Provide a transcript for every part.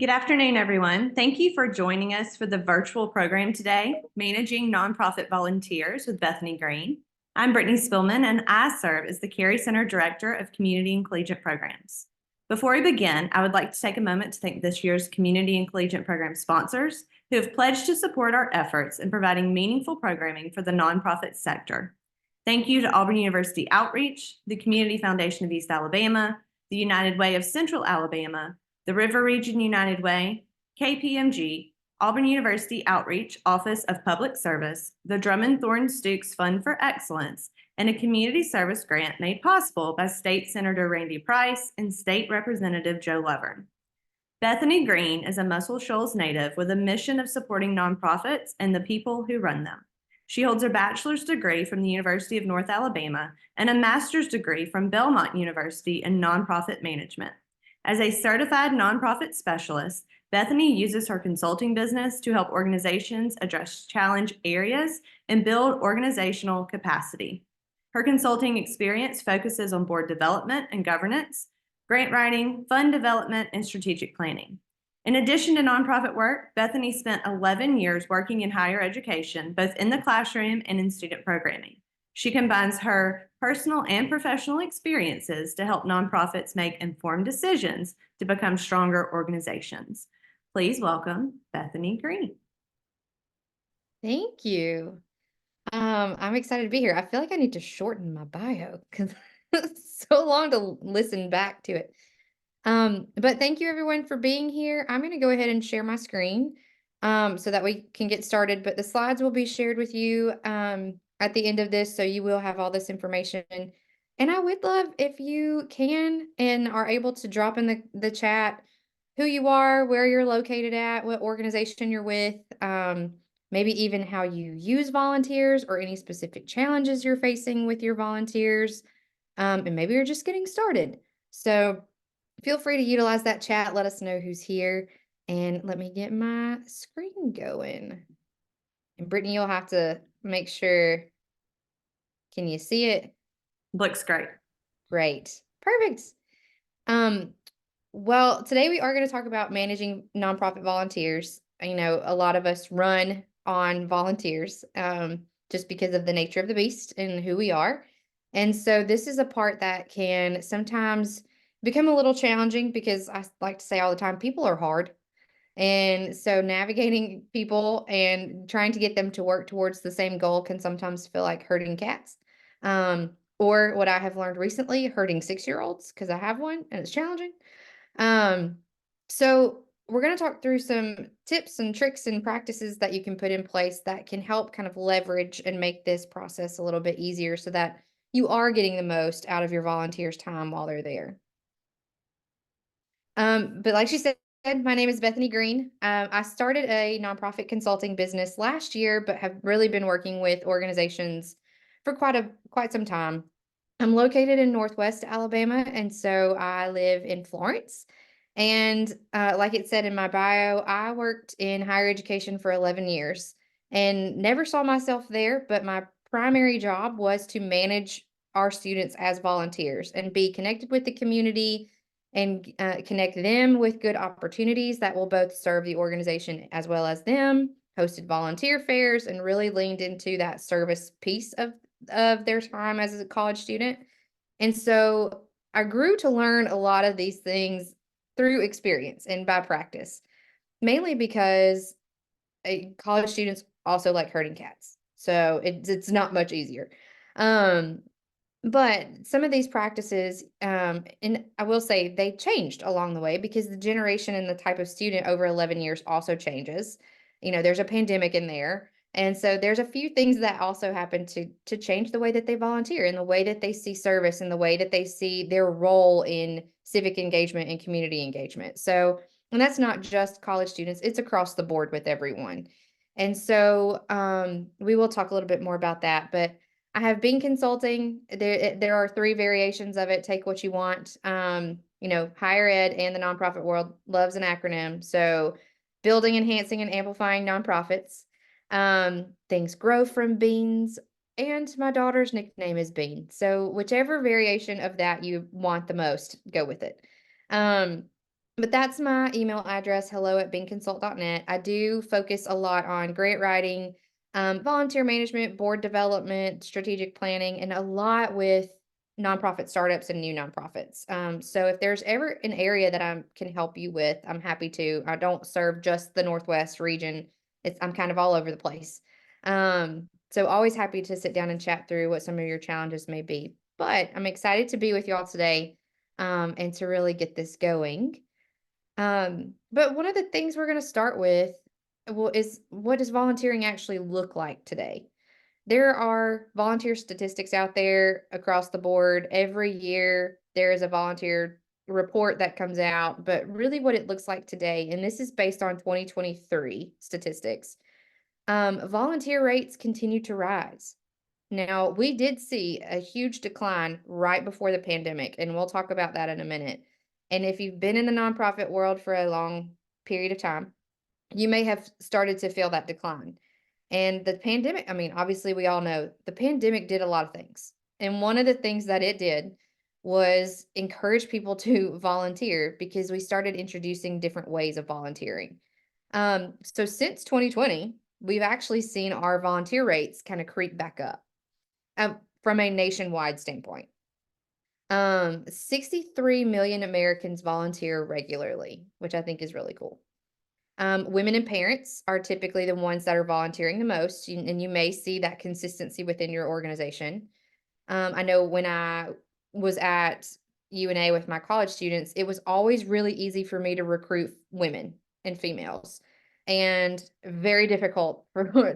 Good afternoon, everyone. Thank you for joining us for the virtual program today, Managing Nonprofit Volunteers with Bethany Green. I'm Brittany Spillman, and I serve as the Cary Center Director of Community and Collegiate Programs. Before we begin, I would like to take a moment to thank this year's Community and Collegiate Program sponsors who have pledged to support our efforts in providing meaningful programming for the nonprofit sector. Thank you to Auburn University Outreach, the Community Foundation of East Alabama, the United Way of Central Alabama, the River Region United Way, KPMG, Auburn University Outreach Office of Public Service, the Drummond Thorne Stooks Fund for Excellence, and a community service grant made possible by State Senator Randy Price and State Representative Joe Lovern. Bethany Green is a Muscle Shoals native with a mission of supporting nonprofits and the people who run them. She holds a bachelor's degree from the University of North Alabama and a master's degree from Belmont University in nonprofit management. As a certified nonprofit specialist, Bethany uses her consulting business to help organizations address challenge areas and build organizational capacity. Her consulting experience focuses on board development and governance, grant writing, fund development, and strategic planning. In addition to nonprofit work, Bethany spent 11 years working in higher education, both in the classroom and in student programming. She combines her personal and professional experiences to help nonprofits make informed decisions to become stronger organizations. Please welcome Bethany Green. Thank you. I'm excited to be here. I feel like I need to shorten my bio because it's so long to listen back to it. But thank you everyone for being here. I'm going to go ahead and share my screen so that we can get started. But the slides will be shared with you at the end of this, so you will have all this information. And I would love if you can and are able to drop in the chat who you are, where you're located at, what organization you're with, maybe even how you use volunteers or any specific challenges you're facing with your volunteers. And maybe you're just getting started. So feel free to utilize that chat. Let us know who's here. And let me get my screen going. And Brittany, you'll have to make sure. Can you see it? Looks great. Great. Perfect. Well, today we are going to talk about managing nonprofit volunteers. You know, a lot of us run on volunteers just because of the nature of the beast and who we are. And so this is a part that can sometimes become a little challenging because I like to say all the time, people are hard. And so navigating people and trying to get them to work towards the same goal can sometimes feel like herding cats. Or what I have learned recently, herding 6-year-olds, because I have one and it's challenging. So we're going to talk through some tips and tricks and practices that you can put in place that can help kind of leverage and make this process a little bit easier so that you are getting the most out of your volunteers' time while they're there. But like she said, my name is Bethany Green. I started a nonprofit consulting business last year, but have really been working with organizations for quite some time. I'm located in Northwest Alabama, and so I live in Florence. And like it said in my bio, I worked in higher education for 11 years and never saw myself there, but my primary job was to manage our students as volunteers and be connected with the community and connect them with good opportunities that will both serve the organization as well as them, hosted volunteer fairs, and really leaned into that service piece of their time as a college student. And so I grew to learn a lot of these things through experience and by practice, mainly because college students also like herding cats. So it's not much easier. But some of these practices, and I will say they changed along the way because the generation and the type of student over 11 years also changes. You know, there's a pandemic in there. And so there's a few things that also happen to change the way that they volunteer and the way that they see service and the way that they see their role in civic engagement and community engagement. So, and that's not just college students, it's across the board with everyone. And so we will talk a little bit more about that, but I have been consulting. There are 3 variations of it. Take what you want. You know, higher ed and the nonprofit world loves an acronym. So building, enhancing, and amplifying nonprofits. Things grow from beans. And my daughter's nickname is Bean. So whichever variation of that you want the most, go with it. But that's my email address, hello@beingconsult.net. I do focus a lot on grant writing, volunteer management, board development, strategic planning, and a lot with nonprofit startups and new nonprofits. So if there's ever an area that I can help you with, I'm happy to. I don't serve just the Northwest region. I'm kind of all over the place. So always happy to sit down and chat through what some of your challenges may be. But I'm excited to be with y'all today, and to really get this going. But one of the things we're going to start with, well, is what does volunteering actually look like today? There are volunteer statistics out there across the board. Every year there is a volunteer report that comes out, but really what it looks like today, and this is based on 2023 statistics, volunteer rates continue to rise. Now, we did see a huge decline right before the pandemic, and we'll talk about that in a minute. And if you've been in the nonprofit world for a long period of time, you may have started to feel that decline. And the pandemic, I mean, obviously, we all know the pandemic did a lot of things. And one of the things that it did was encourage people to volunteer because we started introducing different ways of volunteering. So since 2020, we've actually seen our volunteer rates kind of creep back up, from a nationwide standpoint. 63 million Americans volunteer regularly, which I think is really cool. Women and parents are typically the ones that are volunteering the most, and you may see that consistency within your organization. I know when I was at UNA with my college students, it was always really easy for me to recruit women and females, and very difficult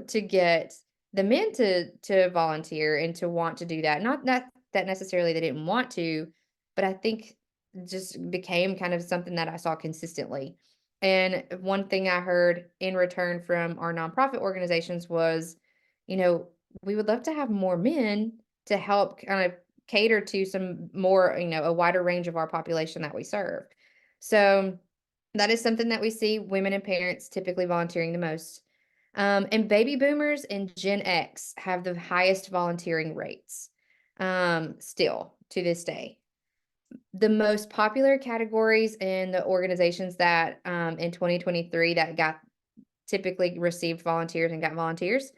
to get the men to volunteer and to want to do that. Not that necessarily they didn't want to, but I think just became kind of something that I saw consistently. And one thing I heard in return from our nonprofit organizations was, we would love to have more men to help kind of cater to some more, a wider range of our population that we serve. So that is something that we see women and parents typically volunteering the most. And baby boomers and Gen X have the highest volunteering rates, still to this day. The most popular categories in the organizations that, in 2023 that got typically received volunteers and got volunteers,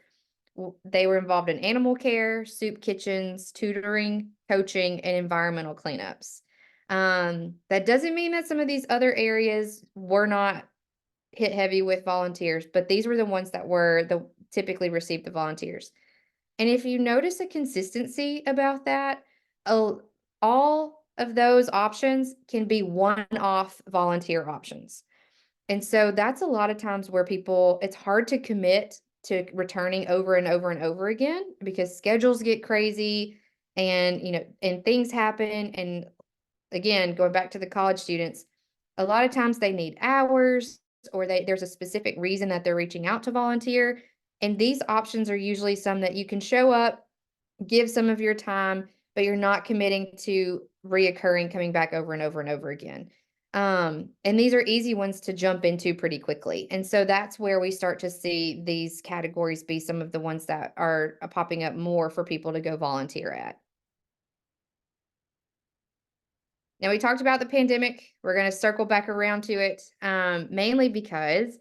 they were involved in animal care, soup kitchens, tutoring, coaching, and environmental cleanups. That doesn't mean that some of these other areas were not hit heavy with volunteers, but these were the ones that were typically received the volunteers. And if you notice a consistency about that, all of those options can be one-off volunteer options. And so that's a lot of times where it's hard to commit to returning over and over and over again because schedules get crazy and, and things happen. And again, going back to the college students, a lot of times they need hours or there's a specific reason that they're reaching out to volunteer. And these options are usually some that you can show up, give some of your time, but you're not committing to reoccurring, coming back over and over and over again. And these are easy ones to jump into pretty quickly. And so that's where we start to see these categories be some of the ones that are popping up more for people to go volunteer at. Now, we talked about the pandemic. We're going to circle back around to it, mainly because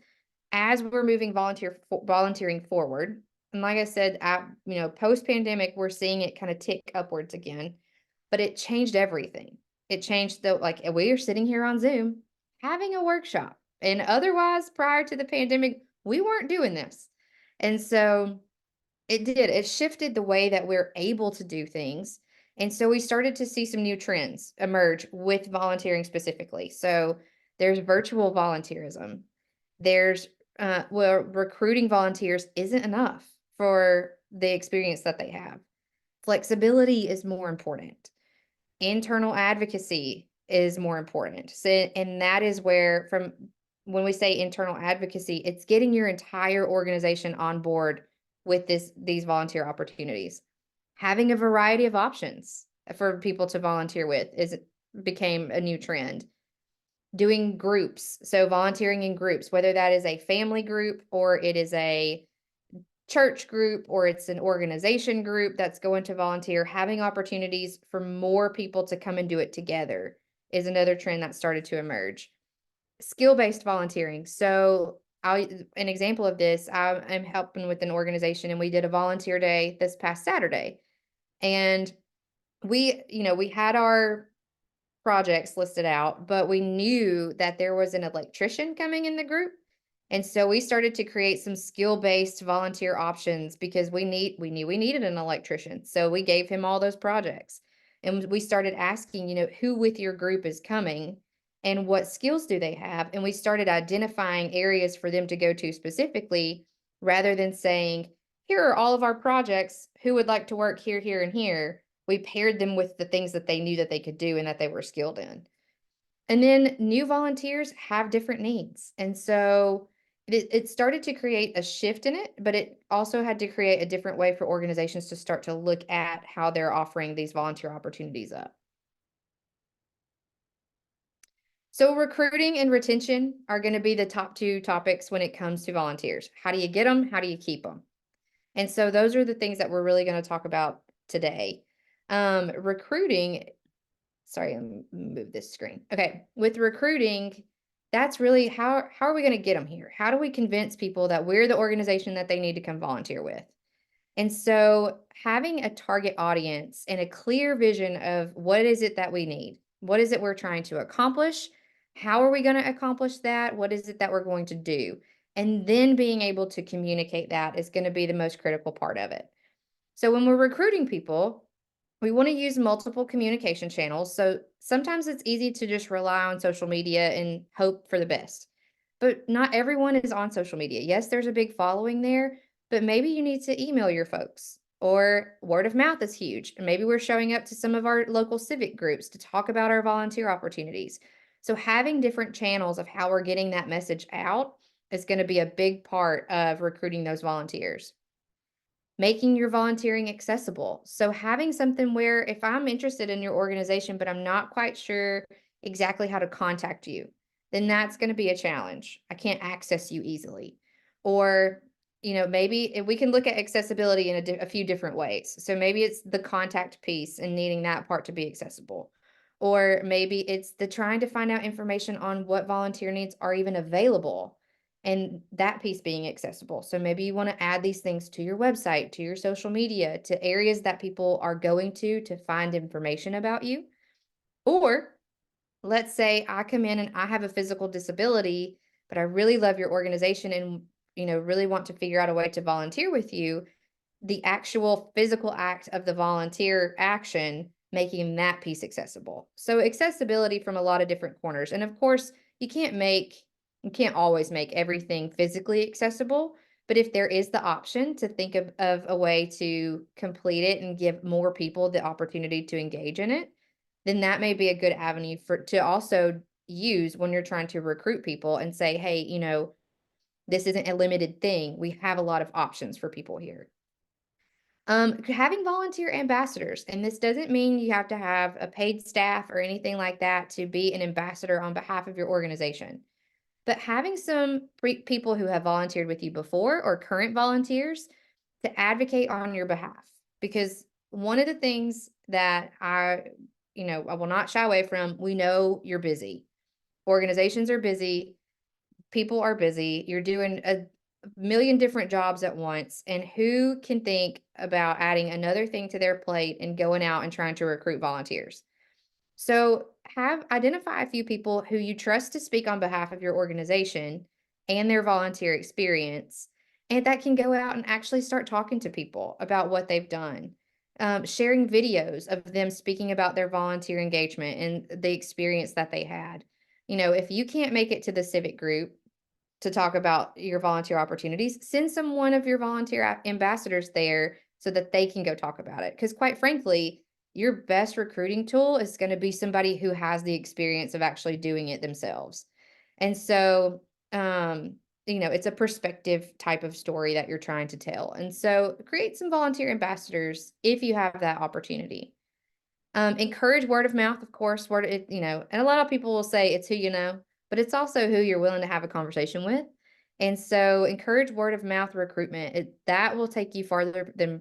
as we're moving volunteering forward, and like I said, post pandemic, we're seeing it kind of tick upwards again, but it changed everything. It changed we are sitting here on Zoom having a workshop, and otherwise, prior to the pandemic, we weren't doing this, and so it shifted the way that we're able to do things. And so we started to see some new trends emerge with volunteering specifically. So there's virtual volunteerism. There's, recruiting volunteers isn't enough for the experience that they have. Flexibility is more important. Internal advocacy is more important. So, and that is where, when we say internal advocacy, it's getting your entire organization on board with these volunteer opportunities. Having a variety of options for people to volunteer with became a new trend. Doing groups, so volunteering in groups, whether that is a family group or it is a church group or it's an organization group that's going to volunteer, having opportunities for more people to come and do it together is another trend that started to emerge. skill-based volunteering. So an example of this, I'm helping with an organization, and we did a volunteer day this past Saturday. And we had our projects listed out, but we knew that there was an electrician coming in the group. And so we started to create some skill-based volunteer options because we knew we needed an electrician. So we gave him all those projects. And we started asking, who with your group is coming and what skills do they have? And we started identifying areas for them to go to specifically, rather than saying, here are all of our projects. Who would like to work here, here, and here? We paired them with the things that they knew that they could do and that they were skilled in. And then new volunteers have different needs. And so it started to create a shift in it, but it also had to create a different way for organizations to start to look at how they're offering these volunteer opportunities up. So recruiting and retention are going to be the top two topics when it comes to volunteers. How do you get them? How do you keep them? And so those are the things that we're really going to talk about today. Recruiting, sorry, let me move this screen. Okay, with recruiting, that's really how are we going to get them here? How do we convince people that we're the organization that they need to come volunteer with? And so having a target audience and a clear vision of what is it that we need? What is it we're trying to accomplish? How are we going to accomplish that? What is it that we're going to do? And then being able to communicate that is going to be the most critical part of it. So when we're recruiting people, we want to use multiple communication channels. So sometimes it's easy to just rely on social media and hope for the best. But not everyone is on social media. Yes, there's a big following there, but maybe you need to email your folks, or word of mouth is huge. And maybe we're showing up to some of our local civic groups to talk about our volunteer opportunities. So having different channels of how we're getting that message out is going to be a big part of recruiting those volunteers. Making your volunteering accessible. So having something where if I'm interested in your organization, but I'm not quite sure exactly how to contact you, then that's going to be a challenge. I can't access you easily. Or, maybe we can look at accessibility in a few different ways. So maybe it's the contact piece and needing that part to be accessible. Or maybe it's the trying to find out information on what volunteer needs are even available, and that piece being accessible. So maybe you want to add these things to your website, to your social media, to areas that people are going to find information about you. Or let's say I come in and I have a physical disability, but I really love your organization and really want to figure out a way to volunteer with you. The actual physical act of the volunteer action, making that piece accessible. So accessibility from a lot of different corners. And of course, you can't always make everything physically accessible, but if there is the option to think of a way to complete it and give more people the opportunity to engage in it, then that may be a good avenue to also use when you're trying to recruit people and say, hey, this isn't a limited thing. We have a lot of options for people here. Having volunteer ambassadors, and this doesn't mean you have to have a paid staff or anything like that to be an ambassador on behalf of your organization. But having some people who have volunteered with you before or current volunteers to advocate on your behalf. Because one of the things that I will not shy away from, we know you're busy. Organizations are busy. People are busy. You're doing a million different jobs at once. And who can think about adding another thing to their plate and going out and trying to recruit volunteers? So identify a few people who you trust to speak on behalf of your organization and their volunteer experience, and that can go out and actually start talking to people about what they've done. Sharing videos of them speaking about their volunteer engagement and the experience that they had. If you can't make it to the civic group to talk about your volunteer opportunities, send one of your volunteer ambassadors there so that they can go talk about it. Because quite frankly, your best recruiting tool is going to be somebody who has the experience of actually doing it themselves. And so, it's a perspective type of story that you're trying to tell. And so create some volunteer ambassadors if you have that opportunity. Encourage word of mouth, of course, and a lot of people will say it's who you know, but it's also who you're willing to have a conversation with. And so encourage word of mouth recruitment. That will take you farther than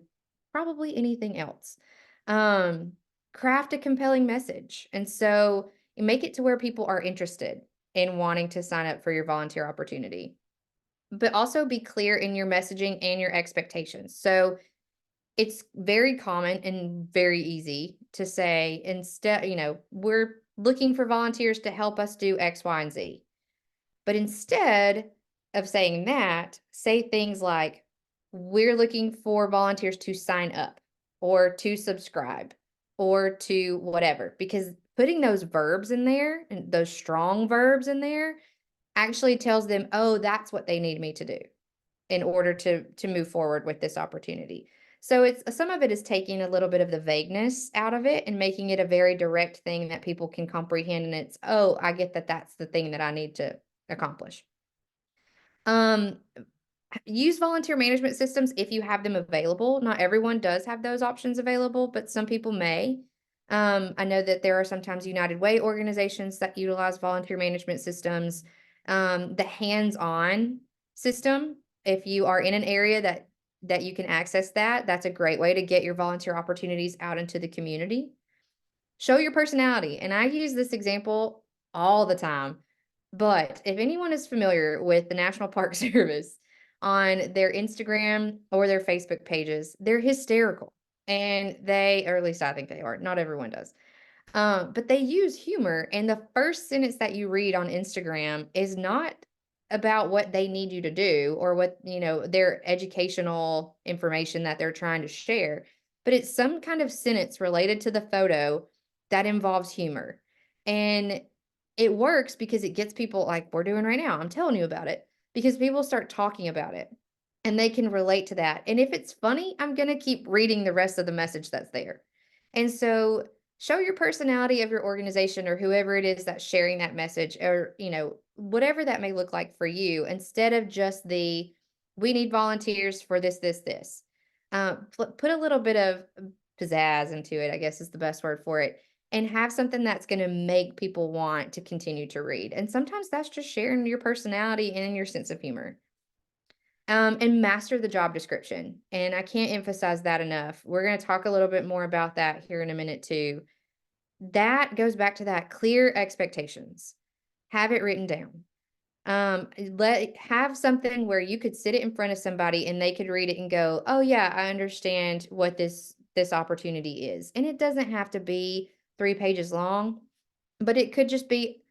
probably anything else. Craft a compelling message. And so make it to where people are interested. in wanting to sign up for your volunteer opportunity. But also be clear in your messaging and your expectations. So it's very common and very easy to say, instead, we're looking for volunteers to help us do X, Y, and Z. But instead of saying that, say things like, we're looking for volunteers to sign up or to subscribe or to whatever, because putting those verbs in there and those strong verbs in there actually tells them, oh, that's what they need me to do in order to move forward with this opportunity. So it's some of it is taking a little bit of the vagueness out of it and making it a very direct thing that people can comprehend. And it's, oh, I get that that's the thing that I need to accomplish. Um, use volunteer management systems if you have them available. Not everyone does have those options available, but some people may. I know that there are sometimes United Way organizations that utilize volunteer management systems. The hands-on system, if you are in an area that you can access that, that's a great way to get your volunteer opportunities out into the community. Show your personality. And I use this example all the time. But if anyone is familiar with the National Park Service on their Instagram or their Facebook pages, they're hysterical. And or at least I think they are. Not everyone does. But they use humor. And the first sentence that you read on Instagram is not about what they need you to do or what, their educational information that they're trying to share, but it's some kind of sentence related to the photo that involves humor. And it works because it gets people, like we're doing right now. I'm telling you about it because people start talking about it and they can relate to that. And if it's funny, I'm going to keep reading the rest of the message that's there. And so show your personality of your organization or whoever it is that's sharing that message, or, whatever that may look like for you, instead of just we need volunteers for this. Put a little bit of pizzazz into it, I guess is the best word for it, and have something that's going to make people want to continue to read. And sometimes that's just sharing your personality and your sense of humor. And master the job description. And I can't emphasize that enough. We're going to talk a little bit more about that here in a minute too. That goes back to that clear expectations. Have it written down. Have something where you could sit it in front of somebody and they could read it and go, oh yeah, I understand what this opportunity is. And it doesn't have to be 3 pages long, but it could just be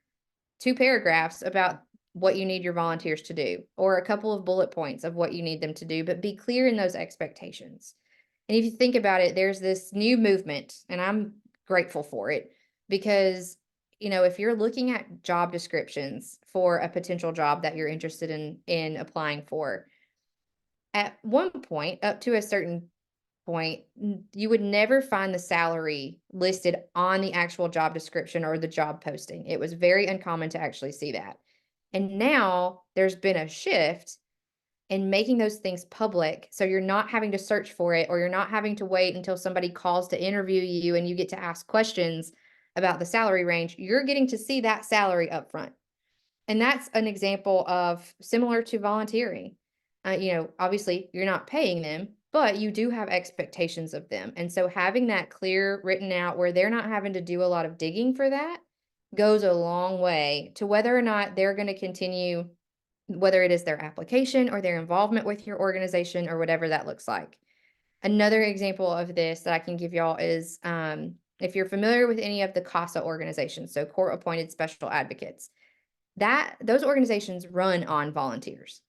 2 paragraphs about what you need your volunteers to do, or a couple of bullet points of what you need them to do, but be clear in those expectations. And if you think about it, there's this new movement, and I'm grateful for it because, if you're looking at job descriptions for a potential job that you're interested in applying for, at one point, up to a certain point, you would never find the salary listed on the actual job description or the job posting. It was very uncommon to actually see that. And now there's been a shift in making those things public. So you're not having to search for it, or you're not having to wait until somebody calls to interview you and you get to ask questions about the salary range. You're getting to see that salary up front. And that's an example of similar to volunteering. Obviously you're not paying them, but you do have expectations of them. And so having that clear written out where they're not having to do a lot of digging for that goes a long way to whether or not they're going to continue, whether it is their application or their involvement with your organization or whatever that looks like. Another example of this that I can give y'all is if you're familiar with any of the CASA organizations, so court appointed special advocates, those organizations run on volunteers,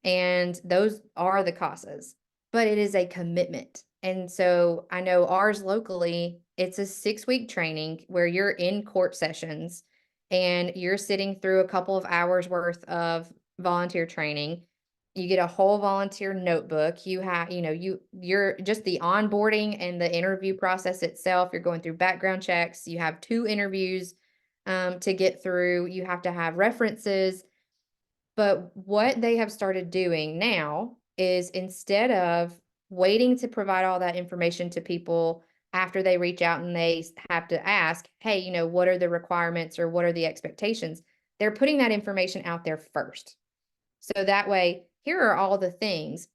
and those are the CASAs, but it is a commitment. And so I know ours locally, it's a 6-week training where you're in court sessions and you're sitting through a couple of hours worth of volunteer training. You get a whole volunteer notebook. You have, you're just the onboarding and the interview process itself. You're going through background checks. You have 2 interviews to get through. You have to have references. But what they have started doing now is, instead of waiting to provide all that information to people after they reach out and they have to ask, hey, what are the requirements or what are the expectations? They're putting that information out there first. So that way, here are all the things.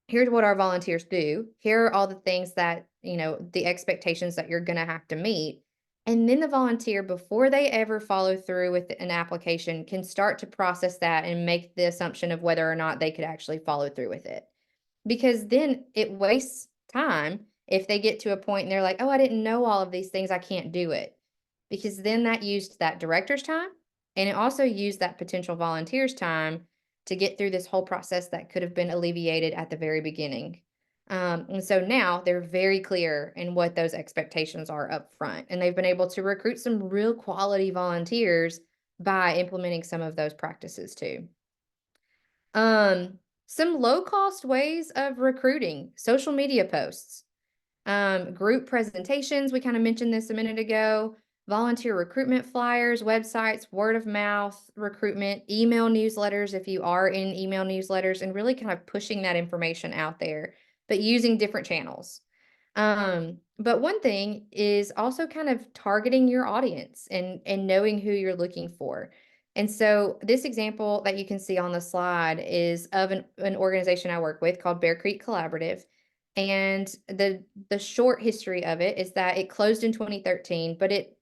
Here's what our volunteers do. Here are all the things that, the expectations that you're going to have to meet. And then the volunteer, before they ever follow through with an application, can start to process that and make the assumption of whether or not they could actually follow through with it. Because then it wastes time if they get to a point and they're like, oh, I didn't know all of these things, I can't do it. Because then that used that director's time, and it also used that potential volunteer's time to get through this whole process that could have been alleviated at the very beginning. And so now they're very clear in what those expectations are up front, and they've been able to recruit some real quality volunteers by implementing some of those practices too. Some low cost ways of recruiting: social media posts, group presentations. We kind of mentioned this a minute ago. Volunteer recruitment flyers, websites, word of mouth recruitment, email newsletters if you are in email newsletters, and really kind of pushing that information out there, but using different channels. But one thing is also kind of targeting your audience and knowing who you're looking for. And so this example that you can see on the slide is of an organization I work with called Bear Creek Collaborative. And the short history of it is that it closed in 2013, but it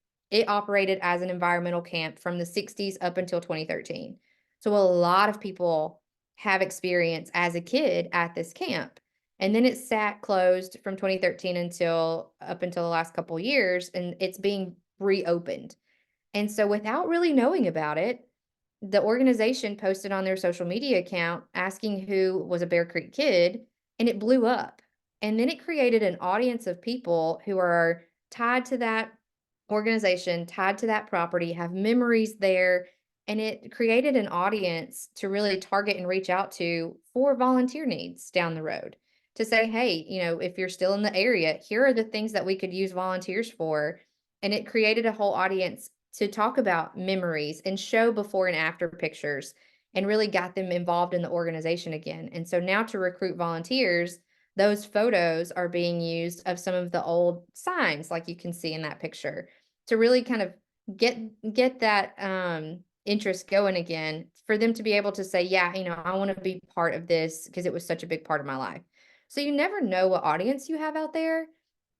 operated as an environmental camp from the 60s up until 2013. So a lot of people have experience as a kid at this camp. And then it sat closed from 2013 until up until the last couple years, and it's being reopened. And so without really knowing about it, the organization posted on their social media account asking who was a Bear Creek kid, and it blew up. And then it created an audience of people who are tied to that organization, tied to that property, have memories there, and it created an audience to really target and reach out to for volunteer needs down the road. To say, hey, if you're still in the area, here are the things that we could use volunteers for. And it created a whole audience to talk about memories and show before and after pictures, and really got them involved in the organization again. And so now to recruit volunteers, those photos are being used of some of the old signs, like you can see in that picture, to really kind of get that interest going again, for them to be able to say, yeah, I want to be part of this because it was such a big part of my life. So you never know what audience you have out there,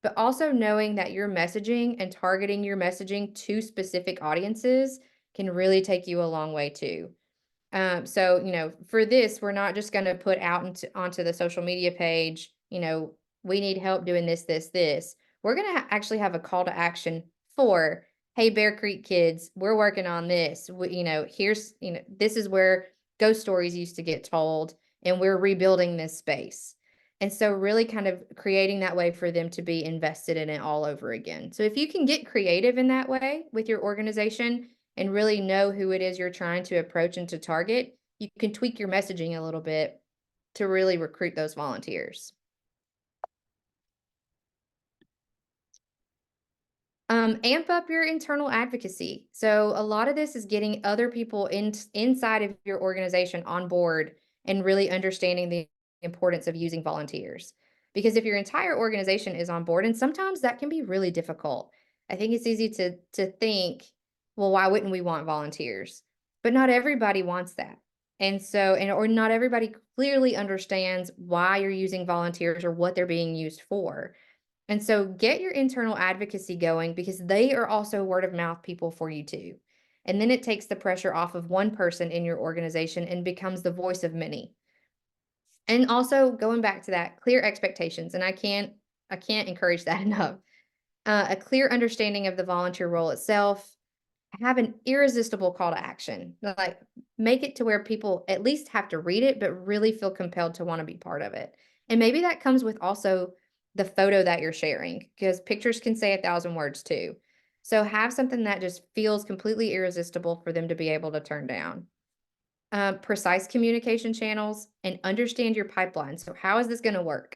but also knowing that your messaging and targeting your messaging to specific audiences can really take you a long way too. So, for this, we're not just going to put out onto the social media page, we need help doing this, this, this. We're going to actually have a call to action for, hey, Bear Creek kids, we're working on this. Here's, this is where ghost stories used to get told, and we're rebuilding this space. And so really kind of creating that way for them to be invested in it all over again. So if you can get creative in that way with your organization and really know who it is you're trying to approach and to target, you can tweak your messaging a little bit to really recruit those volunteers. Amp up your internal advocacy. So a lot of this is getting other people inside of your organization on board and really understanding the importance of using volunteers. Because if your entire organization is on board, and sometimes that can be really difficult. I think it's easy to think, well, why wouldn't we want volunteers? But not everybody wants that. And so, or not everybody clearly understands why you're using volunteers or what they're being used for. And so get your internal advocacy going, because they are also word of mouth people for you too. And then it takes the pressure off of one person in your organization and becomes the voice of many. And also going back to that, clear expectations. And I can't encourage that enough. A clear understanding of the volunteer role itself, have an irresistible call to action. Like, make it to where people at least have to read it, but really feel compelled to want to be part of it. And maybe that comes with also the photo that you're sharing, because pictures can say 1,000 words too. So have something that just feels completely irresistible for them to be able to turn down. Precise communication channels, and understand your pipeline. So how is this going to work?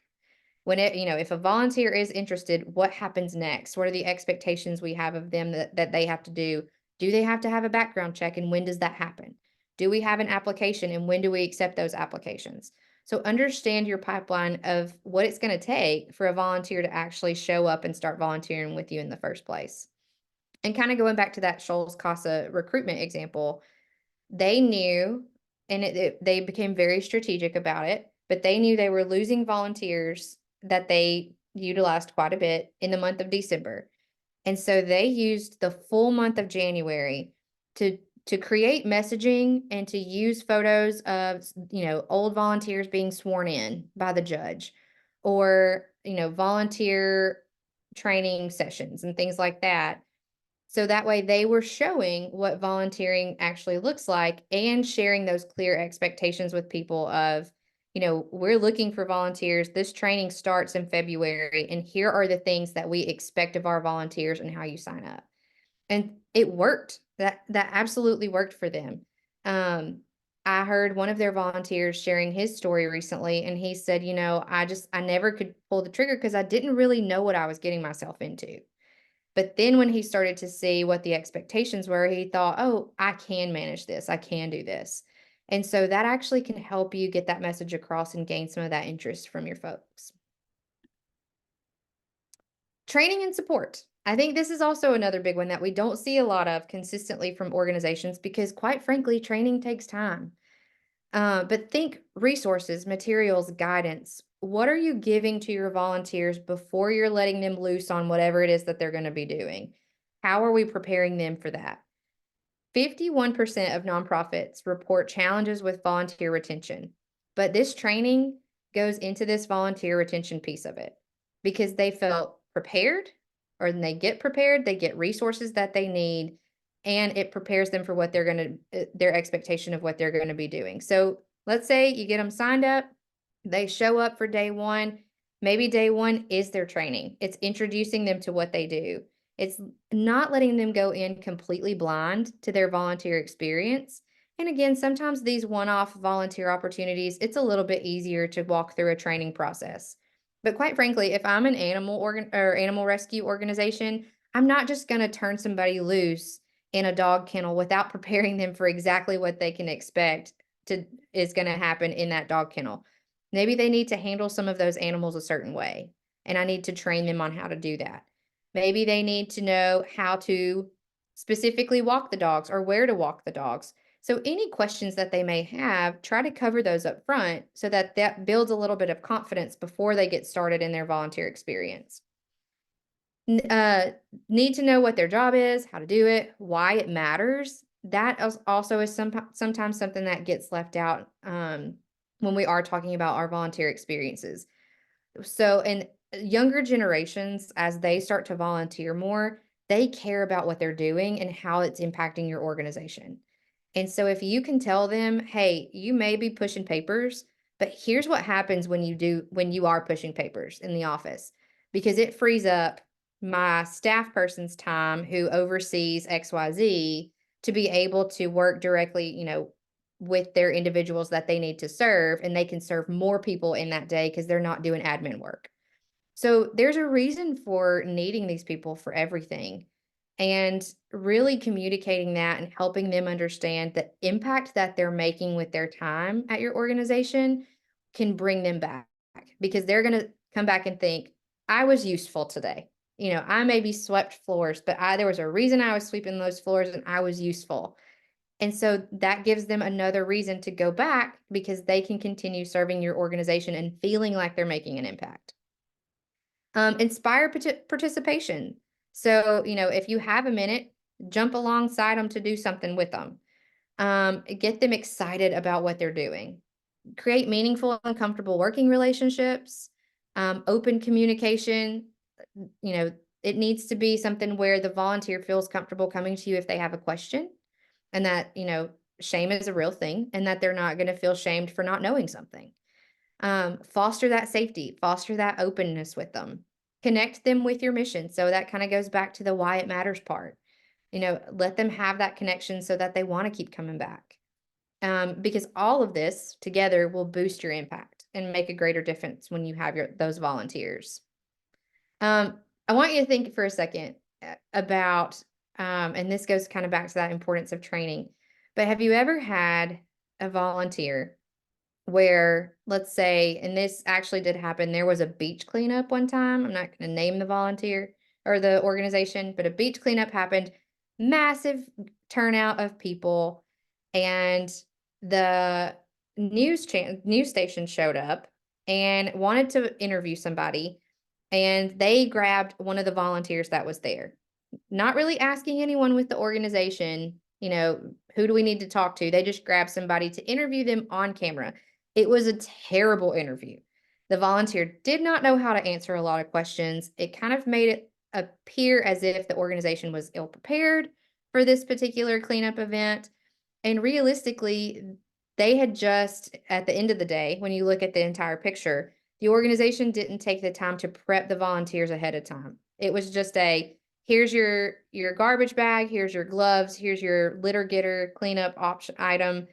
When if a volunteer is interested, what happens next? What are the expectations we have of them that they have to do? Do they have to have a background check, and when does that happen? Do we have an application, and when do we accept those applications? So understand your pipeline of what it's going to take for a volunteer to actually show up and start volunteering with you in the first place. And kind of going back to that Shoals Casa recruitment example, they knew, and they became very strategic about it, but they knew they were losing volunteers that they utilized quite a bit in the month of December. And so they used the full month of January to create messaging and to use photos of, old volunteers being sworn in by the judge, or, volunteer training sessions and things like that. So that way they were showing what volunteering actually looks like and sharing those clear expectations with people of, we're looking for volunteers. This training starts in February, and here are the things that we expect of our volunteers and how you sign up. And it worked. That absolutely worked for them. I heard one of their volunteers sharing his story recently, and he said, I never could pull the trigger because I didn't really know what I was getting myself into. But then when he started to see what the expectations were, he thought, oh, I can manage this. I can do this. And so that actually can help you get that message across and gain some of that interest from your folks. Training and support. I think this is also another big one that we don't see a lot of consistently from organizations because, quite frankly, training takes time. But think resources, materials, guidance. What are you giving to your volunteers before you're letting them loose on whatever it is that they're going to be doing? How are we preparing them for that? 51% of nonprofits report challenges with volunteer retention, but this training goes into this volunteer retention piece of it because they felt prepared, or when they get prepared, they get resources that they need, and it prepares them for what they're going to, their expectation of what they're going to be doing. So let's say you get them signed up, they show up for day one. Maybe day one is their training. It's introducing them to what they do. It's not letting them go in completely blind to their volunteer experience. And again, sometimes these one-off volunteer opportunities, it's a little bit easier to walk through a training process. But quite frankly, if I'm an animal rescue organization, I'm not just going to turn somebody loose in a dog kennel without preparing them for exactly what they can expect is going to happen in that dog kennel. Maybe they need to handle some of those animals a certain way, and I need to train them on how to do that. Maybe they need to know how to specifically walk the dogs or where to walk the dogs. So any questions that they may have, try to cover those up front so that that builds a little bit of confidence before they get started in their volunteer experience. Need to know what their job is, how to do it, why it matters. That also is sometimes something that gets left out when we are talking about our volunteer experiences. So, in younger generations, as they start to volunteer more, they care about what they're doing and how it's impacting your organization. And so, if you can tell them, hey, you may be pushing papers, but here's what happens when you are pushing papers in the office, because it frees up my staff person's time who oversees XYZ to be able to work directly, with their individuals that they need to serve, and they can serve more people in that day because they're not doing admin work. So there's a reason for needing these people for everything, and really communicating that and helping them understand the impact that they're making with their time at your organization can bring them back, because they're going to come back and think, I was useful today. I maybe swept floors, but there was a reason I was sweeping those floors and I was useful. And so that gives them another reason to go back, because they can continue serving your organization and feeling like they're making an impact. Inspire participation. So, if you have a minute, jump alongside them to do something with them. Get them excited about what they're doing. Create meaningful and comfortable working relationships. Open communication. It needs to be something where the volunteer feels comfortable coming to you if they have a question, and that, shame is a real thing, and that they're not going to feel shamed for not knowing something. Foster that safety, foster that openness with them, connect them with your mission. So that kind of goes back to the why it matters part. Let them have that connection so that they want to keep coming back. Because all of this together will boost your impact and make a greater difference when you have those volunteers. I want you to think for a second about, and this goes kind of back to that importance of training, but have you ever had a volunteer where, let's say, and this actually did happen, there was a beach cleanup one time. I'm not going to name the volunteer or the organization, but a beach cleanup happened, massive turnout of people, and the news station showed up and wanted to interview somebody, and they grabbed one of the volunteers that was there. not really asking anyone with the organization, who do we need to talk to? They just grabbed somebody to interview them on camera. It was a terrible interview. The volunteer did not know how to answer a lot of questions. It kind of made it appear as if the organization was ill prepared for this particular cleanup event. And realistically, they had just, at the end of the day, when you look at the entire picture, the organization didn't take the time to prep the volunteers ahead of time. It was just here's your garbage bag, here's your gloves, here's your litter getter cleanup option item,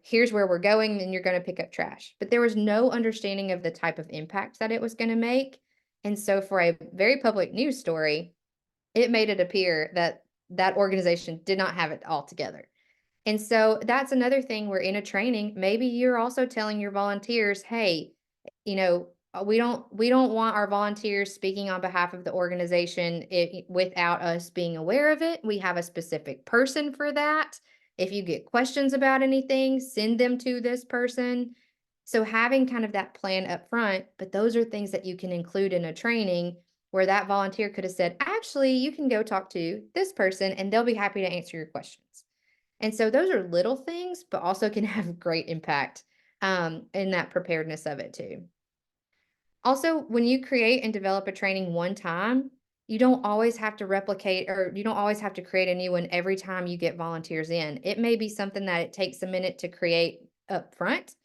here's where we're going, and you're going to pick up trash. But there was no understanding of the type of impact that it was going to make. And so for a very public news story, it made it appear that that organization did not have it all together. And so that's another thing where in a training, maybe you're also telling your volunteers, hey, we don't want our volunteers speaking on behalf of the organization without us being aware of it. We have a specific person for that. If you get questions about anything, send them to this person. So having kind of that plan up front, but those are things that you can include in a training where that volunteer could have said, actually, you can go talk to this person and they'll be happy to answer your questions. And so those are little things, but also can have great impact in that preparedness of it too. Also, when you create and develop a training one time, you don't always have to replicate, or you don't always have to create a new one every time you get volunteers in. It may be something that it takes a minute to create up front,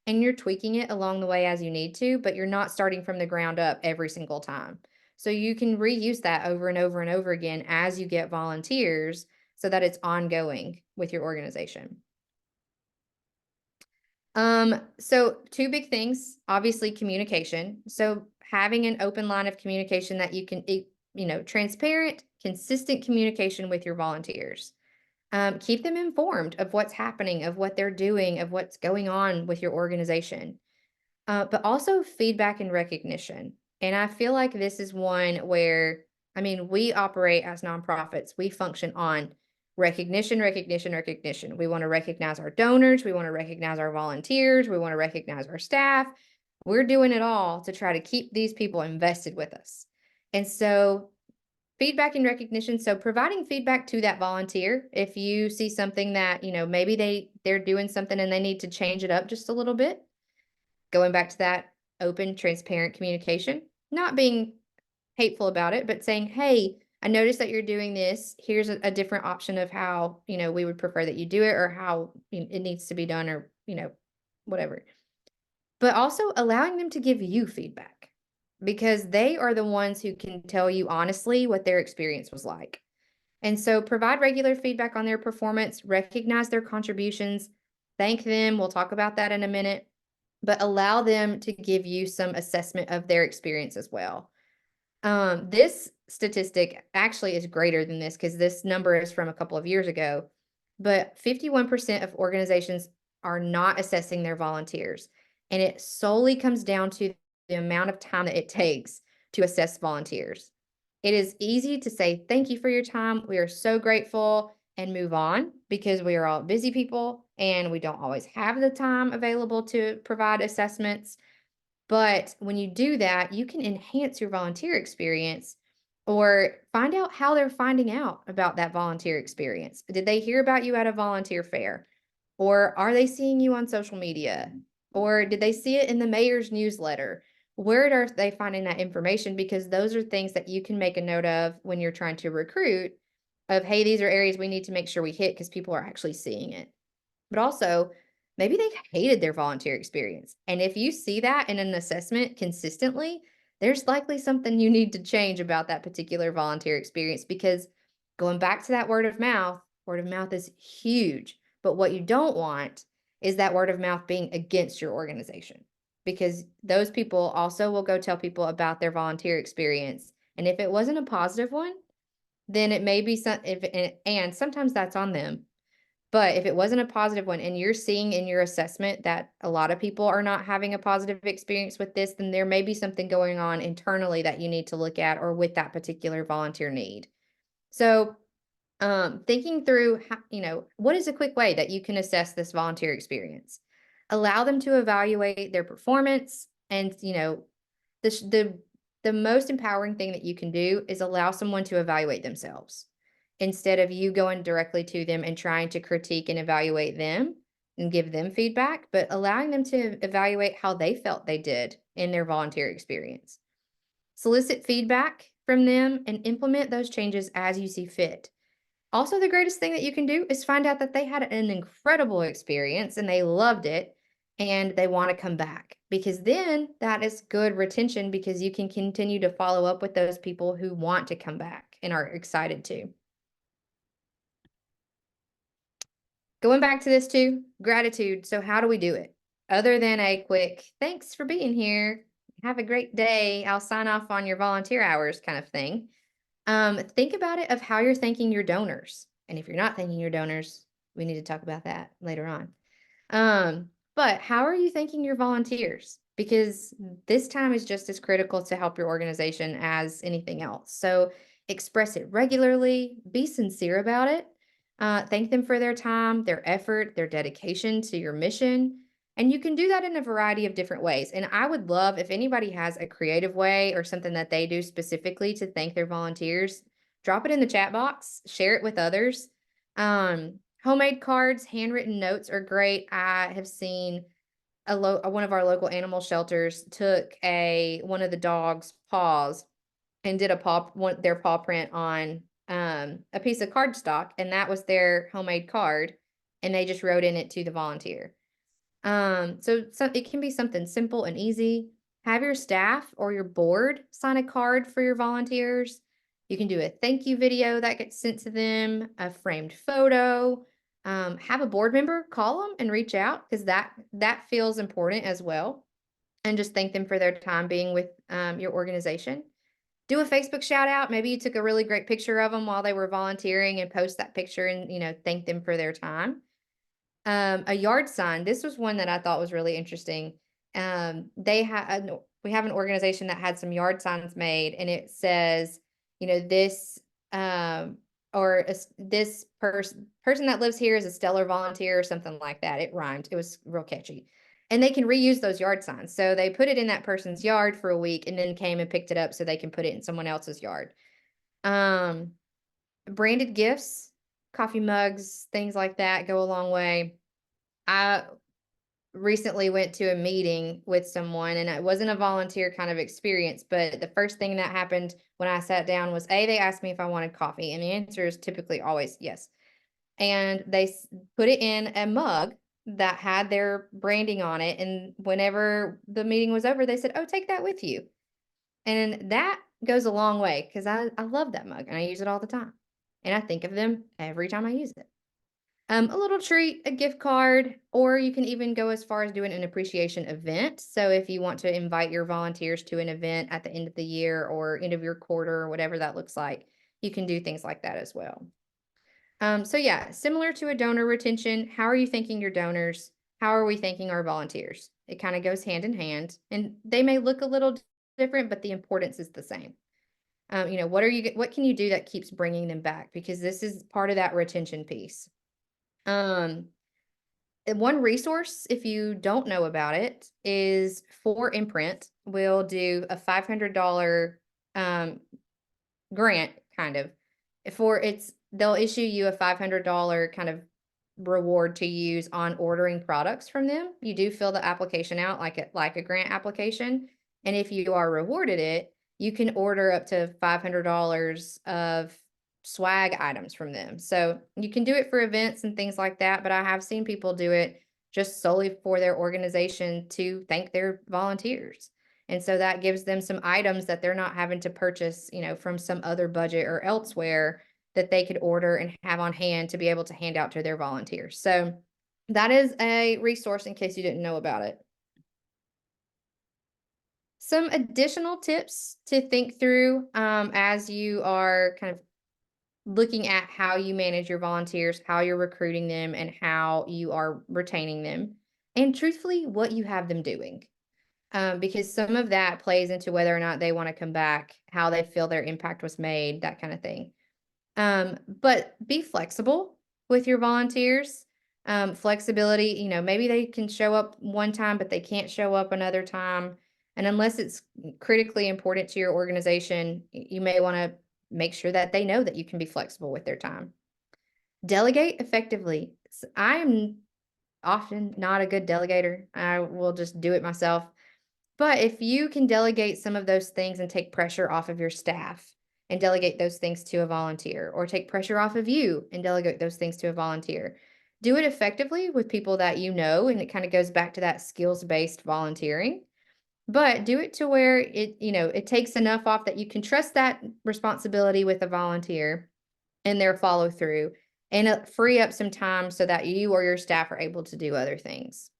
and you're tweaking it along the way as you need to, but you're not starting from the ground up every single time. So you can reuse that over and over and over again as you get volunteers so that it's ongoing with your organization. So two big things, obviously communication. So having an open line of communication that you can, transparent, consistent communication with your volunteers. Keep them informed of what's happening, of what they're doing, of what's going on with your organization. But also feedback and recognition. And I feel like this is one where, we operate as nonprofits. We function on recognition, recognition, recognition. We want to recognize our donors. We want to recognize our volunteers. We want to recognize our staff. We're doing it all to try to keep these people invested with us. And so feedback and recognition. So providing feedback to that volunteer, if you see something that, maybe they're doing something and they need to change it up just a little bit. Going back to that open, transparent communication, not being hateful about it, but saying, hey, I noticed that you're doing this. Here's a different option of how, we would prefer that you do it, or how it needs to be done, or, whatever. But also allowing them to give you feedback, because they are the ones who can tell you honestly what their experience was like. And so provide regular feedback on their performance, recognize their contributions, thank them. We'll talk about that in a minute, but allow them to give you some assessment of their experience as well. This statistic actually is greater than this because this number is from a couple of years ago, but 51% of organizations are not assessing their volunteers. And it solely comes down to the amount of time that it takes to assess volunteers. It is easy to say, thank you for your time. We are so grateful, and move on, because we are all busy people and we don't always have the time available to provide assessments. But when you do that, you can enhance your volunteer experience, or find out how they're finding out about that volunteer experience. Did they hear about you at a volunteer fair? Or are they seeing you on social media? Or did they see it in the mayor's newsletter? Where are they finding that information? Because those are things that you can make a note of when you're trying to recruit, of, hey, these are areas we need to make sure we hit because people are actually seeing it. But also, maybe they hated their volunteer experience. And if you see that in an assessment consistently, there's likely something you need to change about that particular volunteer experience, because going back to that word of mouth is huge. But what you don't want is that word of mouth being against your organization, because those people also will go tell people about their volunteer experience. And if it wasn't a positive one, then it may be and sometimes that's on them. But if it wasn't a positive one, and you're seeing in your assessment that a lot of people are not having a positive experience with this, then there may be something going on internally that you need to look at, or with that particular volunteer need. So thinking through, what is a quick way that you can assess this volunteer experience? Allow them to evaluate their performance, and, the the most empowering thing that you can do is allow someone to evaluate themselves instead of you going directly to them and trying to critique and evaluate them and give them feedback, but allowing them to evaluate how they felt they did in their volunteer experience. Solicit feedback from them and implement those changes as you see fit. Also, the greatest thing that you can do is find out that they had an incredible experience and they loved it and they want to come back, because then that is good retention because you can continue to follow up with those people who want to come back and are excited to. Going back to this too, gratitude. So, how do we do it? Other than a quick thanks for being here, have a great day, I'll sign off on your volunteer hours kind of thing. Think about it of how you're thanking your donors. And if you're not thanking your donors, we need to talk about that later on. But how are you thanking your volunteers? Because this time is just as critical to help your organization as anything else. So express it regularly, be sincere about it. Thank them for their time, their effort, their dedication to your mission. And you can do that in a variety of different ways. And I would love if anybody has a creative way or something that they do specifically to thank their volunteers, drop it in the chat box, share it with others. Homemade cards, handwritten notes are great. I have seen one of our local animal shelters took one of the dog's paws and did their paw print on a piece of cardstock, and that was their homemade card, and they just wrote in it to the volunteer. So it can be something simple and easy. Have your staff or your board sign a card for your volunteers. You can do a thank you video that gets sent to them, a framed photo. Have a board member call them and reach out, because that feels important as well. And just thank them for their time being with your organization. Do a Facebook shout out. Maybe you took a really great picture of them while they were volunteering and post that picture and, thank them for their time. A yard sign. This was one that I thought was really interesting. We have an organization that had some yard signs made, and it says, this this person that lives here is a stellar volunteer or something like that. It rhymed. It was real catchy. And they can reuse those yard signs. So they put it in that person's yard for a week and then came and picked it up so they can put it in someone else's yard. Branded gifts, coffee mugs, things like that go a long way. I recently went to a meeting with someone, and it wasn't a volunteer kind of experience, but the first thing that happened when I sat down was, they asked me if I wanted coffee, and the answer is typically always yes. And they put it in a mug that had their branding on it, and whenever the meeting was over, they said, "Oh, take that with you." And that goes a long way, because I love that mug and I use it all the time. And I think of them every time I use it. A little treat, a gift card, or you can even go as far as doing an appreciation event. So if you want to invite your volunteers to an event at the end of the year or end of your quarter or whatever that looks like, you can do things like that as well. So yeah, similar to a donor retention, how are you thanking your donors? How are we thanking our volunteers? It kind of goes hand in hand, and they may look a little different, but the importance is the same. What can you do that keeps bringing them back? Because this is part of that retention piece. And one resource, if you don't know about it, is For Imprint will do a $500 grant, kind of. They'll issue you a $500 kind of reward to use on ordering products from them. You do fill the application out like a grant application, and if you are rewarded it, you can order up to $500 of swag items from them. So you can do it for events and things like that, but I have seen people do it just solely for their organization to thank their volunteers. And so that gives them some items that they're not having to purchase, from some other budget or elsewhere, that they could order and have on hand to be able to hand out to their volunteers. So that is a resource in case you didn't know about it. Some additional tips to think through as you are kind of looking at how you manage your volunteers, how you're recruiting them, and how you are retaining them, and truthfully, what you have them doing. Because some of that plays into whether or not they want to come back, how they feel their impact was made, that kind of thing. But be flexible with your volunteers. Flexibility, maybe they can show up one time, but they can't show up another time. And unless it's critically important to your organization, you may want to make sure that they know that you can be flexible with their time. Delegate effectively. I am often not a good delegator. I will just do it myself. But if you can delegate some of those things and take pressure off of your staff and delegate those things to a volunteer, or take pressure off of you and delegate those things to a volunteer, do it effectively with people that you know. And it kind of goes back to that skills-based volunteering, but do it to where it takes enough off that you can trust that responsibility with a volunteer and their follow through, and free up some time so that you or your staff are able to do other things.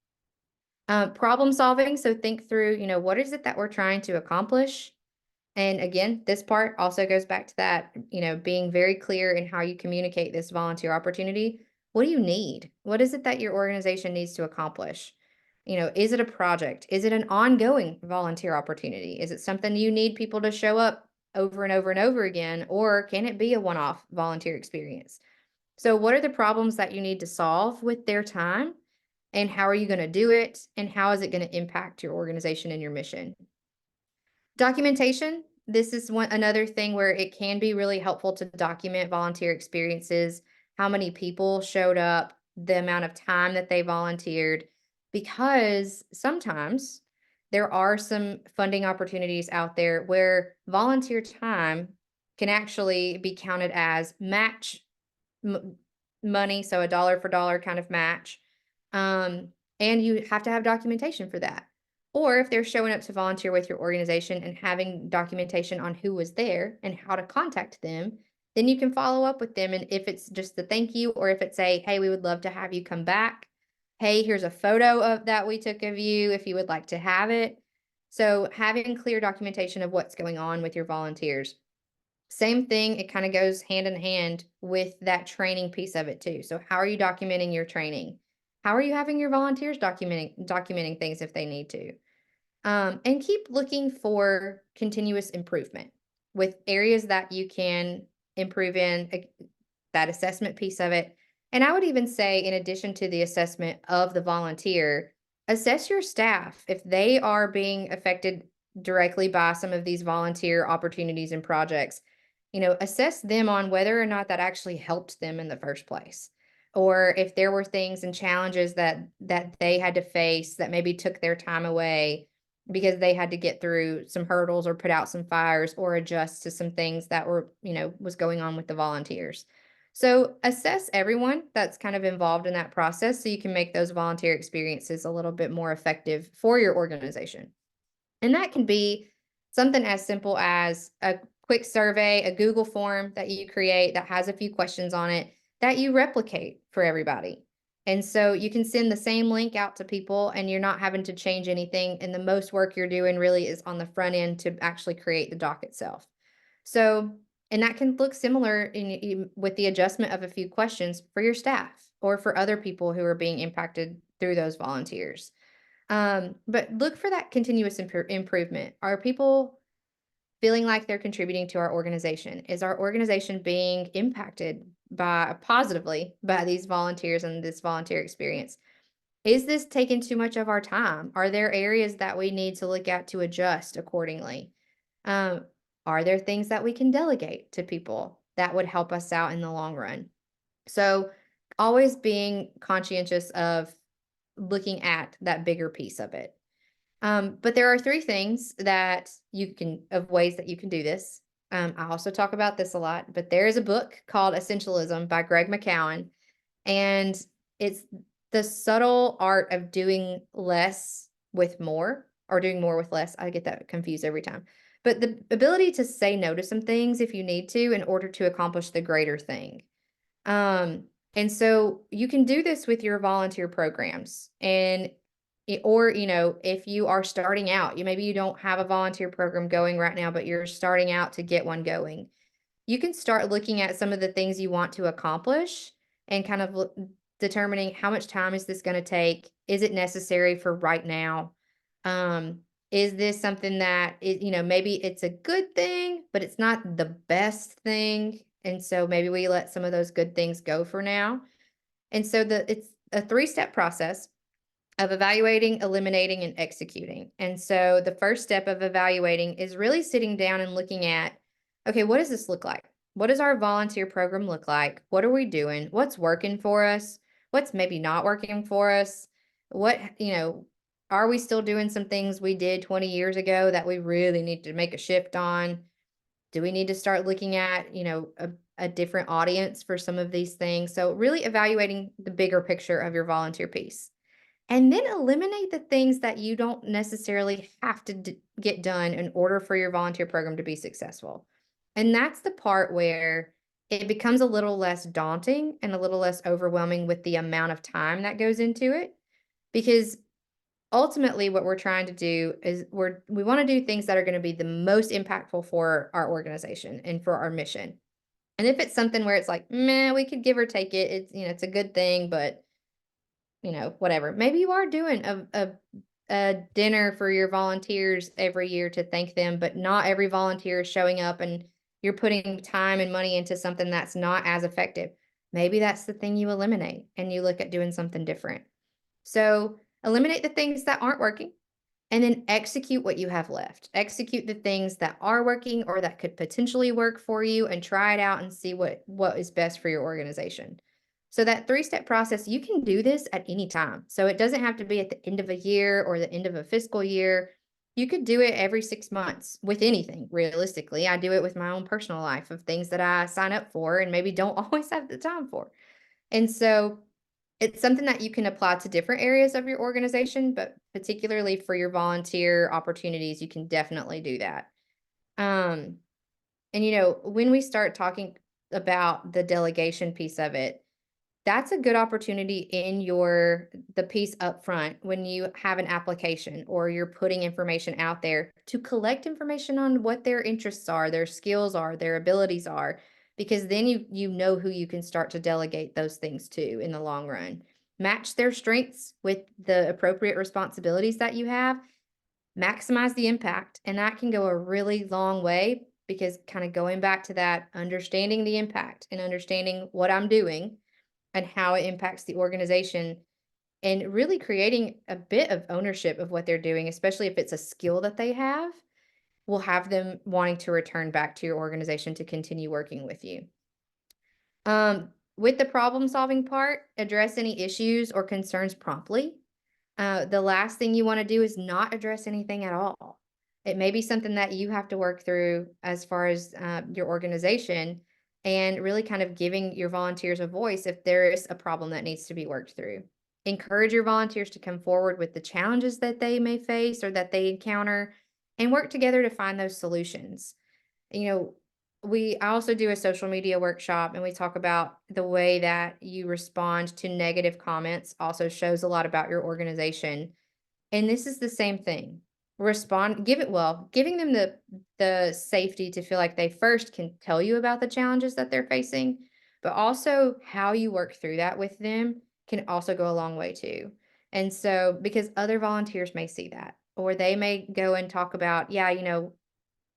Problem solving. So think through, what is it that we're trying to accomplish? And again, this part also goes back to that, being very clear in how you communicate this volunteer opportunity. What do you need? What is it that your organization needs to accomplish? Is it a project? Is it an ongoing volunteer opportunity? Is it something you need people to show up over and over and over again? Or can it be a one-off volunteer experience? So what are the problems that you need to solve with their time? And how are you going to do it? And how is it going to impact your organization and your mission? Documentation. This is another thing where it can be really helpful to document volunteer experiences, how many people showed up, the amount of time that they volunteered, because sometimes there are some funding opportunities out there where volunteer time can actually be counted as match money, so a dollar for dollar kind of match. And you have to have documentation for that. Or if they're showing up to volunteer with your organization and having documentation on who was there and how to contact them, then you can follow up with them. And if it's just the thank you, or if it's a, hey, we would love to have you come back. Hey, here's a photo of that we took of you if you would like to have it. So having clear documentation of what's going on with your volunteers. Same thing, it kind of goes hand in hand with that training piece of it too. So how are you documenting your training? How are you having your volunteers documenting things if they need to? And keep looking for continuous improvement with areas that you can improve in, that assessment piece of it. And I would even say, in addition to the assessment of the volunteer, assess your staff if they are being affected directly by some of these volunteer opportunities and projects. Assess them on whether or not that actually helped them in the first place, or if there were things and challenges that they had to face that maybe took their time away because they had to get through some hurdles or put out some fires or adjust to some things that were, was going on with the volunteers. So assess everyone that's kind of involved in that process so you can make those volunteer experiences a little bit more effective for your organization. And that can be something as simple as a quick survey, a Google form that you create that has a few questions on it that you replicate for everybody. And so you can send the same link out to people and you're not having to change anything. And the most work you're doing really is on the front end to actually create the doc itself. So, and that can look similar with the adjustment of a few questions for your staff or for other people who are being impacted through those volunteers. But look for that continuous improvement. Are people feeling like they're contributing to our organization? Is our organization being impacted positively by these volunteers and this volunteer experience? Is this taking too much of our time? Are there areas that we need to look at to adjust accordingly? Um, are there things that we can delegate to people that would help us out in the long run? So always being conscientious of looking at that bigger piece of it. But there are three things of ways that you can do this. I also talk about this a lot, but there is a book called Essentialism by Greg McKeown, and it's the subtle art of doing less with more, or doing more with less. I get that confused every time. But the ability to say no to some things if you need to in order to accomplish the greater thing. And so you can do this with your volunteer programs, or if you are starting out, maybe you don't have a volunteer program going right now, but you're starting out to get one going. You can start looking at some of the things you want to accomplish and kind of determining how much time is this going to take? Is it necessary for right now? Is this something that maybe it's a good thing, but it's not the best thing. And so maybe we let some of those good things go for now. And so it's a 3-step process. of evaluating, eliminating, and executing. And so the first step of evaluating is really sitting down and looking at, okay, what does this look like? What does our volunteer program look like? What are we doing? What's working for us? What's maybe not working for us? What, are we still doing some things we did 20 years ago that we really need to make a shift on? Do we need to start looking at, a different audience for some of these things? So really evaluating the bigger picture of your volunteer piece. And then eliminate the things that you don't necessarily have to get done in order for your volunteer program to be successful. And that's the part where it becomes a little less daunting and a little less overwhelming with the amount of time that goes into it. Because ultimately, what we're trying to do is we want to do things that are going to be the most impactful for our organization and for our mission. And if it's something where it's like, meh, we could give or take it, it's a good thing, but whatever. Maybe you are doing a dinner for your volunteers every year to thank them, but not every volunteer is showing up and you're putting time and money into something that's not as effective. Maybe that's the thing you eliminate and you look at doing something different. So eliminate the things that aren't working and then execute what you have left. Execute the things that are working or that could potentially work for you and try it out and see what is best for your organization. So that three-step process, you can do this at any time. So it doesn't have to be at the end of a year or the end of a fiscal year. You could do it every 6 months with anything, realistically. I do it with my own personal life of things that I sign up for and maybe don't always have the time for. And so it's something that you can apply to different areas of your organization, but particularly for your volunteer opportunities, you can definitely do that. Um, and when we start talking about the delegation piece of it, that's a good opportunity in the piece up front when you have an application or you're putting information out there to collect information on what their interests are, their skills are, their abilities are, because then you know who you can start to delegate those things to in the long run. Match their strengths with the appropriate responsibilities that you have, maximize the impact, and that can go a really long way because kind of going back to that, understanding the impact and understanding what I'm doing and how it impacts the organization and really creating a bit of ownership of what they're doing, especially if it's a skill that they have, will have them wanting to return back to your organization to continue working with you. With the problem solving part, address any issues or concerns promptly. The last thing you want to do is not address anything at all. It may be something that you have to work through as far as your organization and really kind of giving your volunteers a voice if there is a problem that needs to be worked through. Encourage your volunteers to come forward with the challenges that they may face or that they encounter and work together to find those solutions. You know, I also do a social media workshop and we talk about the way that you respond to negative comments also shows a lot about your organization. And this is the same thing. Giving them the safety to feel like they first can tell you about the challenges that they're facing, but also how you work through that with them can also go a long way too. And so because other volunteers may see that, or they may go and talk about, yeah,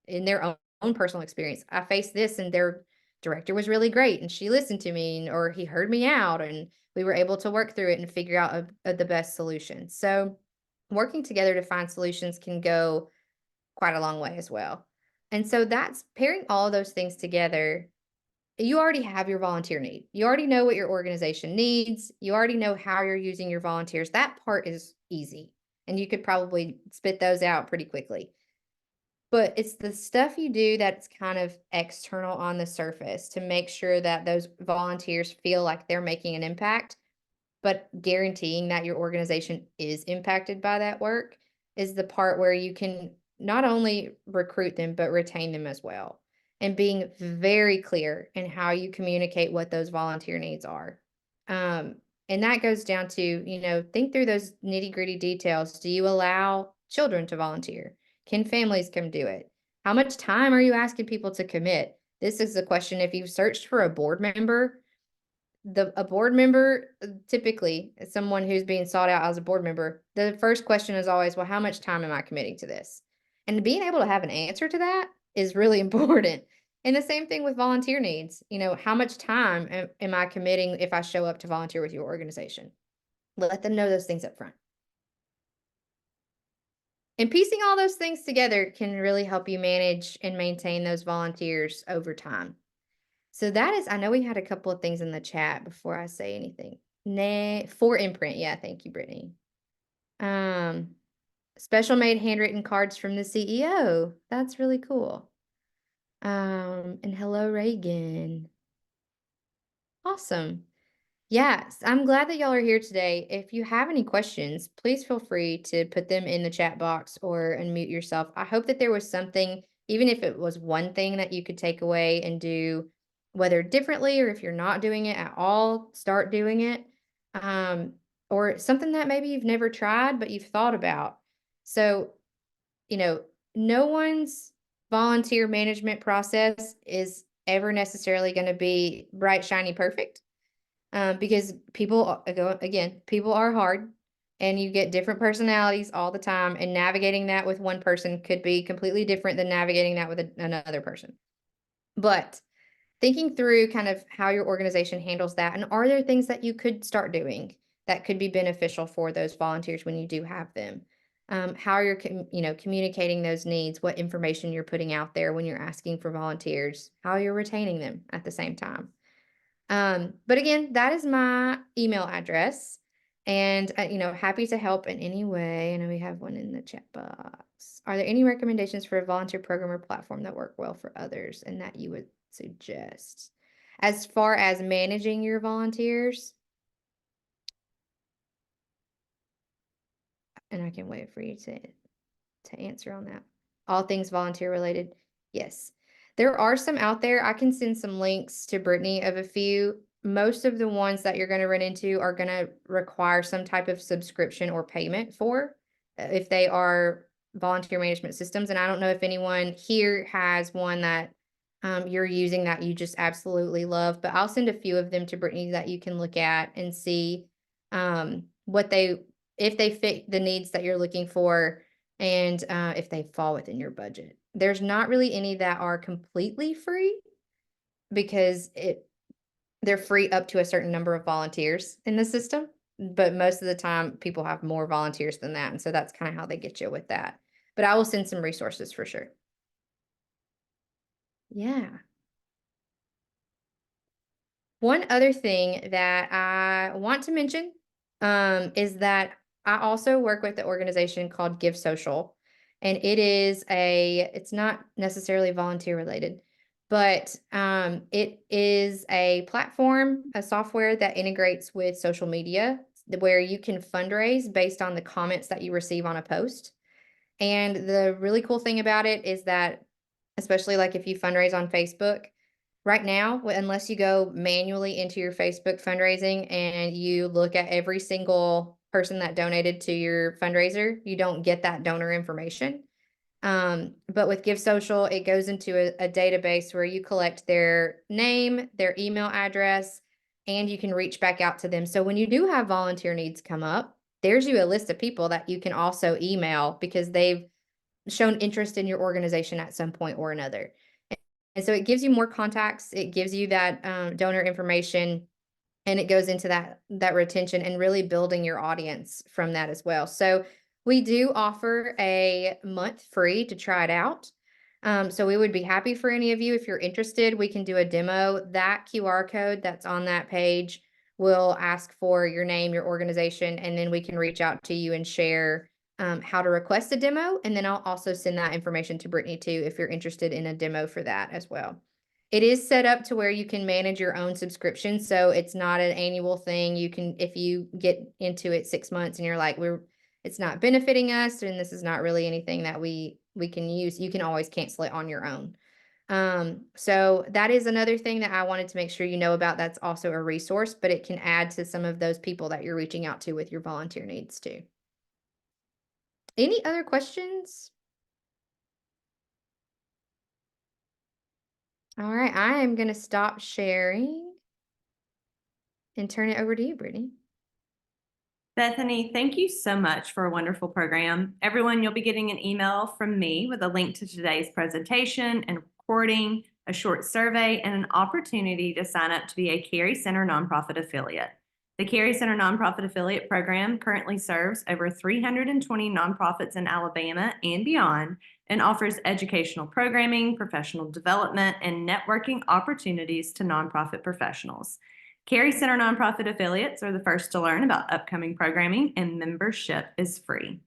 in their own personal experience, I faced this and their director was really great and she listened to me or he heard me out and we were able to work through it and figure out the best solution. So working together to find solutions can go quite a long way as well. And so that's pairing all of those things together. You already have your volunteer need. You already know what your organization needs. You already know how you're using your volunteers. That part is easy. And you could probably spit those out pretty quickly. But it's the stuff you do that's kind of external on the surface to make sure that those volunteers feel like they're making an impact, but guaranteeing that your organization is impacted by that work is the part where you can not only recruit them, but retain them as well. And being very clear in how you communicate what those volunteer needs are. Um, and that goes down to, think through those nitty gritty details. Do you allow children to volunteer? Can families come do it? How much time are you asking people to commit? This is a question. If you've searched for a board member, a board member, typically someone who's being sought out as a board member, the first question is always, well, how much time am I committing to this? And being able to have an answer to that is really important. And the same thing with volunteer needs. How much time am I committing if I show up to volunteer with your organization? Let them know those things up front. And piecing all those things together can really help you manage and maintain those volunteers over time. So that is, I know we had a couple of things in the chat before I say anything. For imprint. Yeah, thank you, Brittany. Um, Special made handwritten cards from the CEO. That's really cool. And hello, Reagan. Awesome. Yes, I'm glad that y'all are here today. If you have any questions, please feel free to put them in the chat box or unmute yourself. I hope that there was something, even if it was one thing that you could take away and do, whether differently or if you're not doing it at all, start doing it. Or something that maybe you've never tried, but you've thought about. So, no one's volunteer management process is ever necessarily going to be bright, shiny, perfect. Because people are hard and you get different personalities all the time, and navigating that with one person could be completely different than navigating that with another person. But thinking through kind of how your organization handles that, and are there things that you could start doing that could be beneficial for those volunteers when you do have them? How you're communicating those needs, what information you're putting out there when you're asking for volunteers, how you're retaining them at the same time. But again, that is my email address, and happy to help in any way. I know we have one in the chat box. Are there any recommendations for a volunteer program or platform that work well for others and that you would suggest? As far as managing your volunteers, and I can wait for you to answer on that. All things volunteer related. Yes. There are some out there. I can send some links to Brittany of a few. Most of the ones that you're going to run into are going to require some type of subscription or payment for if they are volunteer management systems. And I don't know if anyone here has one that you're using that you just absolutely love, but I'll send a few of them to Brittany that you can look at and see if they fit the needs that you're looking for, and if they fall within your budget. There's not really any that are completely free because they're free up to a certain number of volunteers in the system, but most of the time people have more volunteers than that, and so that's kind of how they get you with that. But I will send some resources for sure. Yeah. One other thing that I want to mention is that I also work with the organization called Give Social, and it's not necessarily volunteer related, but it is a platform, a software that integrates with social media where you can fundraise based on the comments that you receive on a post. And the really cool thing about it is that, especially like if you fundraise on Facebook, right now, unless you go manually into your Facebook fundraising and you look at every single person that donated to your fundraiser, you don't get that donor information. But with Give Social, it goes into a database where you collect their name, their email address, and you can reach back out to them. So when you do have volunteer needs come up, there's you a list of people that you can also email because they've shown interest in your organization at some point or another. And so it gives you more contacts, it gives you that donor information, and it goes into that retention and really building your audience from that as well. So we do offer a month free to try it out. So we would be happy for any of you, if you're interested, we can do a demo. That QR code that's on that page will ask for your name, your organization, and then we can reach out to you and share how to request a demo. And then I'll also send that information to Brittany too, if you're interested in a demo for that as well. It is set up to where you can manage your own subscription. So it's not an annual thing. You can, if you get into it 6 months and you're like, it's not benefiting us and this is not really anything that we can use, you can always cancel it on your own. So that is another thing that I wanted to make sure you know about. That's also a resource, but it can add to some of those people that you're reaching out to with your volunteer needs too. Any other questions? All right, I am going to stop sharing and turn it over to you, Brittany. Bethany, thank you so much for a wonderful program. Everyone, you'll be getting an email from me with a link to today's presentation and recording, a short survey, and an opportunity to sign up to be a Carey Center nonprofit affiliate. The Carey Center Nonprofit Affiliate Program currently serves over 320 nonprofits in Alabama and beyond and offers educational programming, professional development, and networking opportunities to nonprofit professionals. Carey Center nonprofit affiliates are the first to learn about upcoming programming, and membership is free.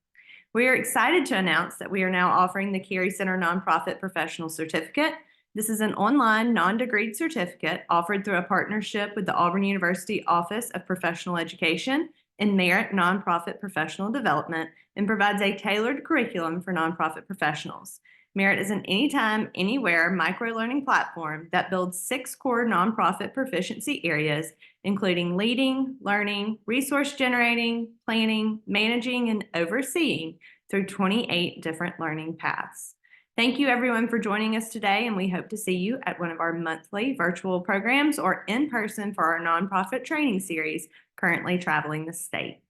We are excited to announce that we are now offering the Carey Center Nonprofit Professional Certificate. This is an online, non-degreed certificate offered through a partnership with the Auburn University Office of Professional Education and Merit Nonprofit Professional Development and provides a tailored curriculum for nonprofit professionals. Merit is an anytime, anywhere micro-learning platform that builds 6 core nonprofit proficiency areas, including leading, learning, resource generating, planning, managing, and overseeing through 28 different learning paths. Thank you everyone for joining us today, and we hope to see you at one of our monthly virtual programs or in person for our nonprofit training series currently traveling the state.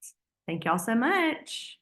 Thank y'all so much.